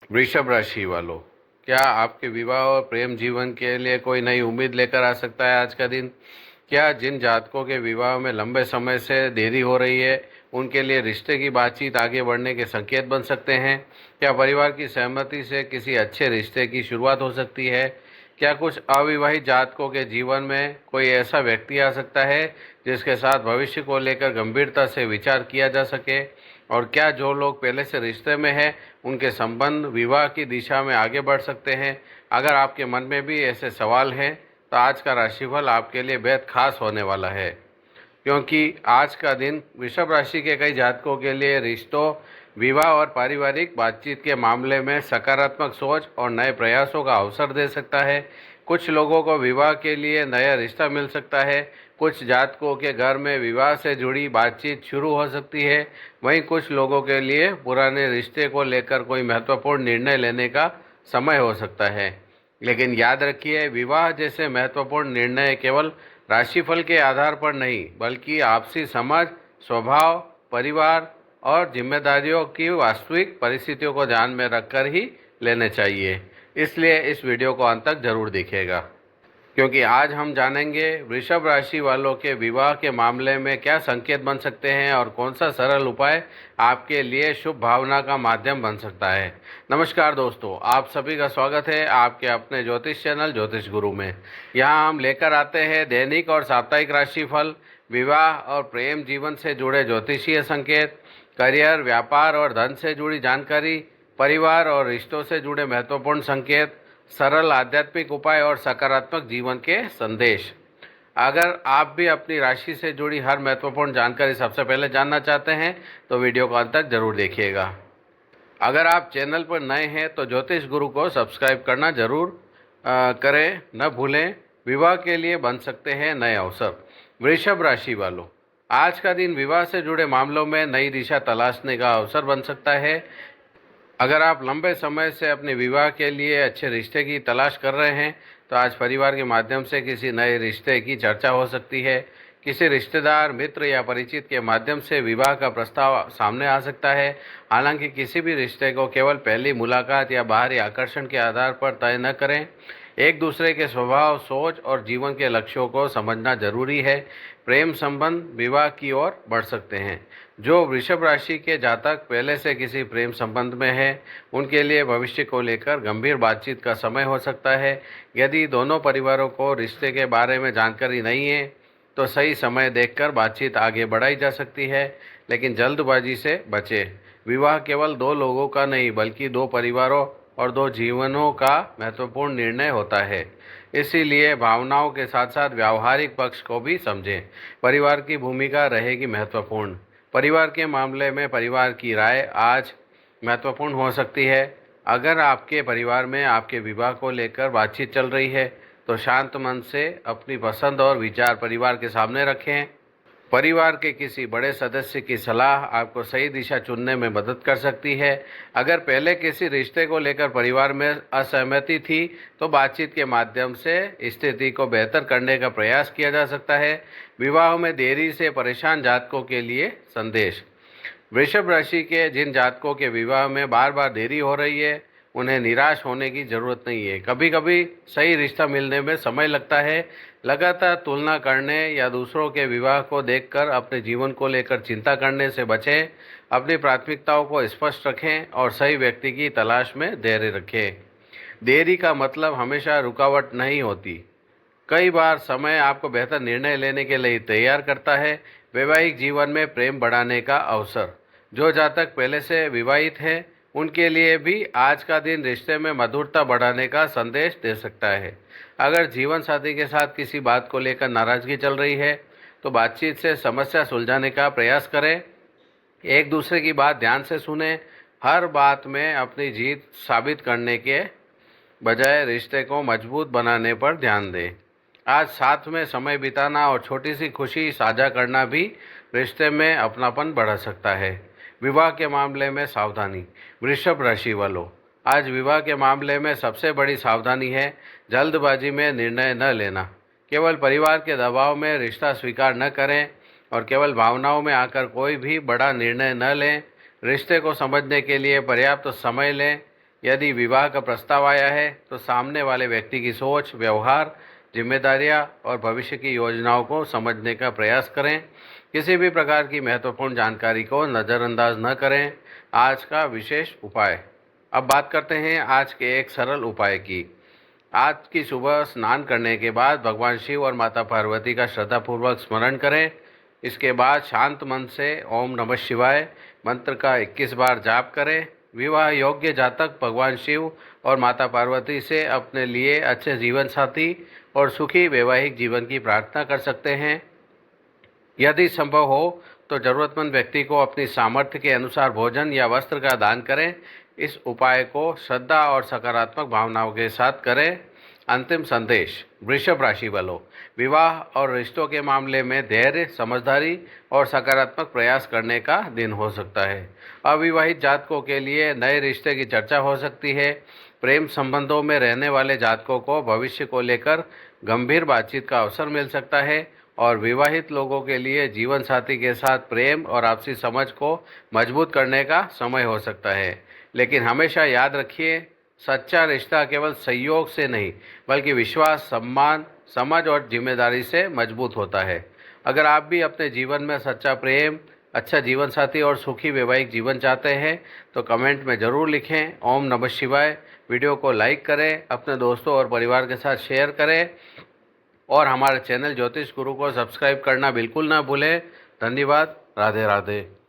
वृषभ राशि वालों, क्या आपके विवाह और प्रेम जीवन के लिए कोई नई उम्मीद लेकर आ सकता है आज का दिन? क्या जिन जातकों के विवाह में लंबे समय से देरी हो रही है, उनके लिए रिश्ते की बातचीत आगे बढ़ने के संकेत बन सकते हैं? क्या परिवार की सहमति से किसी अच्छे रिश्ते की शुरुआत हो सकती है? क्या कुछ अविवाहित जातकों के जीवन में कोई ऐसा व्यक्ति आ सकता है जिसके साथ भविष्य को लेकर गंभीरता से विचार किया जा सके? और क्या जो लोग पहले से रिश्ते में हैं, उनके संबंध विवाह की दिशा में आगे बढ़ सकते हैं? अगर आपके मन में भी ऐसे सवाल हैं, तो आज का राशिफल आपके लिए बेहद खास होने वाला है, क्योंकि आज का दिन वृषभ राशि के कई जातकों के लिए रिश्तों, विवाह और पारिवारिक बातचीत के मामले में सकारात्मक सोच और नए प्रयासों का अवसर दे सकता है। कुछ लोगों को विवाह के लिए नया रिश्ता मिल सकता है, कुछ जातकों के घर में विवाह से जुड़ी बातचीत शुरू हो सकती है, वहीं कुछ लोगों के लिए पुराने रिश्ते को लेकर कोई महत्वपूर्ण निर्णय लेने का समय हो सकता है। लेकिन याद रखिए, विवाह जैसे महत्वपूर्ण निर्णय केवल राशिफल के आधार पर नहीं, बल्कि आपसी समझ, स्वभाव, परिवार और जिम्मेदारियों की वास्तविक परिस्थितियों को ध्यान में रखकर ही लेने चाहिए। इसलिए इस वीडियो को अंत तक जरूर देखिएगा, क्योंकि आज हम जानेंगे वृषभ राशि वालों के विवाह के मामले में क्या संकेत बन सकते हैं और कौन सा सरल उपाय आपके लिए शुभ भावना का माध्यम बन सकता है। नमस्कार दोस्तों, आप सभी का स्वागत है आपके अपने ज्योतिष चैनल ज्योतिष गुरु में। यहाँ हम लेकर आते हैं दैनिक और साप्ताहिक राशिफल, विवाह और प्रेम जीवन से जुड़े ज्योतिषीय संकेत, करियर, व्यापार और धन से जुड़ी जानकारी, परिवार और रिश्तों से जुड़े महत्वपूर्ण संकेत, सरल आध्यात्मिक उपाय और सकारात्मक जीवन के संदेश। अगर आप भी अपनी राशि से जुड़ी हर महत्वपूर्ण जानकारी सबसे पहले जानना चाहते हैं, तो वीडियो को अंत तक जरूर देखिएगा। अगर आप चैनल पर नए हैं तो ज्योतिष गुरु को सब्सक्राइब करना जरूर करें, न भूलें। विवाह के लिए बन सकते हैं नए अवसर। वृषभ राशि वालों, आज का दिन विवाह से जुड़े मामलों में नई दिशा तलाशने का अवसर बन सकता है। अगर आप लंबे समय से अपने विवाह के लिए अच्छे रिश्ते की तलाश कर रहे हैं, तो आज परिवार के माध्यम से किसी नए रिश्ते की चर्चा हो सकती है। किसी रिश्तेदार, मित्र या परिचित के माध्यम से विवाह का प्रस्ताव सामने आ सकता है। हालांकि किसी भी रिश्ते को केवल पहली मुलाकात या बाहरी आकर्षण के आधार पर तय न करें। एक दूसरे के स्वभाव, सोच और जीवन के लक्ष्यों को समझना जरूरी है। प्रेम संबंध विवाह की ओर बढ़ सकते हैं। जो वृषभ राशि के जातक पहले से किसी प्रेम संबंध में हैं, उनके लिए भविष्य को लेकर गंभीर बातचीत का समय हो सकता है। यदि दोनों परिवारों को रिश्ते के बारे में जानकारी नहीं है, तो सही समय देखकर बातचीत आगे बढ़ाई जा सकती है, लेकिन जल्दबाजी से बचें। विवाह केवल दो लोगों का नहीं, बल्कि दो परिवारों और दो जीवनों का महत्वपूर्ण निर्णय होता है। इसीलिए भावनाओं के साथ साथ व्यावहारिक पक्ष को भी समझें। परिवार की भूमिका रहेगी महत्वपूर्ण। परिवार के मामले में परिवार की राय आज महत्वपूर्ण हो सकती है। अगर आपके परिवार में आपके विवाह को लेकर बातचीत चल रही है, तो शांत मन से अपनी पसंद और विचार परिवार के सामने रखें। परिवार के किसी बड़े सदस्य की सलाह आपको सही दिशा चुनने में मदद कर सकती है। अगर पहले किसी रिश्ते को लेकर परिवार में असहमति थी, तो बातचीत के माध्यम से स्थिति को बेहतर करने का प्रयास किया जा सकता है। विवाह में देरी से परेशान जातकों के लिए संदेश। वृषभ राशि के जिन जातकों के विवाह में बार बार देरी हो रही है, उन्हें निराश होने की ज़रूरत नहीं है। कभी कभी सही रिश्ता मिलने में समय लगता है। लगातार तुलना करने या दूसरों के विवाह को देखकर अपने जीवन को लेकर चिंता करने से बचें। अपनी प्राथमिकताओं को स्पष्ट रखें और सही व्यक्ति की तलाश में धैर्य रखें। देरी का मतलब हमेशा रुकावट नहीं होती। कई बार समय आपको बेहतर निर्णय लेने के लिए तैयार करता है। वैवाहिक जीवन में प्रेम बढ़ाने का अवसर। जो जातक पहले से विवाहित हैं, उनके लिए भी आज का दिन रिश्ते में मधुरता बढ़ाने का संदेश दे सकता है। अगर जीवन साथी के साथ किसी बात को लेकर नाराजगी चल रही है, तो बातचीत से समस्या सुलझाने का प्रयास करें। एक दूसरे की बात ध्यान से सुने। हर बात में अपनी जीत साबित करने के बजाय रिश्ते को मजबूत बनाने पर ध्यान दें। आज साथ में समय बिताना और छोटी सी खुशी साझा करना भी रिश्ते में अपनापन बढ़ा सकता है। विवाह के मामले में सावधानी। वृषभ राशि वालों, आज विवाह के मामले में सबसे बड़ी सावधानी है जल्दबाजी में निर्णय न लेना। केवल परिवार के दबाव में रिश्ता स्वीकार न करें और केवल भावनाओं में आकर कोई भी बड़ा निर्णय न लें। रिश्ते को समझने के लिए पर्याप्त समय लें। यदि विवाह का प्रस्ताव आया है तो सामने वाले व्यक्ति की सोच, व्यवहार, जिम्मेदारियां और भविष्य की योजनाओं को समझने का प्रयास करें। किसी भी प्रकार की महत्वपूर्ण जानकारी को नज़रअंदाज न करें। आज का विशेष उपाय। अब बात करते हैं आज के एक सरल उपाय की। आज की सुबह स्नान करने के बाद भगवान शिव और माता पार्वती का श्रद्धापूर्वक स्मरण करें। इसके बाद शांत मन से ओम नमः शिवाय मंत्र का 21 बार जाप करें। विवाह योग्य जातक भगवान शिव और माता पार्वती से अपने लिए अच्छे जीवन साथी और सुखी वैवाहिक जीवन की प्रार्थना कर सकते हैं। यदि संभव हो तो जरूरतमंद व्यक्ति को अपनी सामर्थ्य के अनुसार भोजन या वस्त्र का दान करें। इस उपाय को श्रद्धा और सकारात्मक भावनाओं के साथ करें। अंतिम संदेश। वृषभ राशि वालों, विवाह और रिश्तों के मामले में धैर्य, समझदारी और सकारात्मक प्रयास करने का दिन हो सकता है। अविवाहित जातकों के लिए नए रिश्ते की चर्चा हो सकती है। प्रेम संबंधों में रहने वाले जातकों को भविष्य को लेकर गंभीर बातचीत का अवसर मिल सकता है और विवाहित लोगों के लिए जीवन साथी के साथ प्रेम और आपसी समझ को मजबूत करने का समय हो सकता है। लेकिन हमेशा याद रखिए, सच्चा रिश्ता केवल सहयोग से नहीं बल्कि विश्वास, सम्मान, समझ और जिम्मेदारी से मजबूत होता है। अगर आप भी अपने जीवन में सच्चा प्रेम, अच्छा जीवन साथी और सुखी वैवाहिक जीवन चाहते हैं तो कमेंट में ज़रूर लिखें ओम नमः शिवाय। वीडियो को लाइक करें, अपने दोस्तों और परिवार के साथ शेयर करें और हमारे चैनल ज्योतिष गुरु को सब्सक्राइब करना बिल्कुल ना भूलें। धन्यवाद। राधे राधे।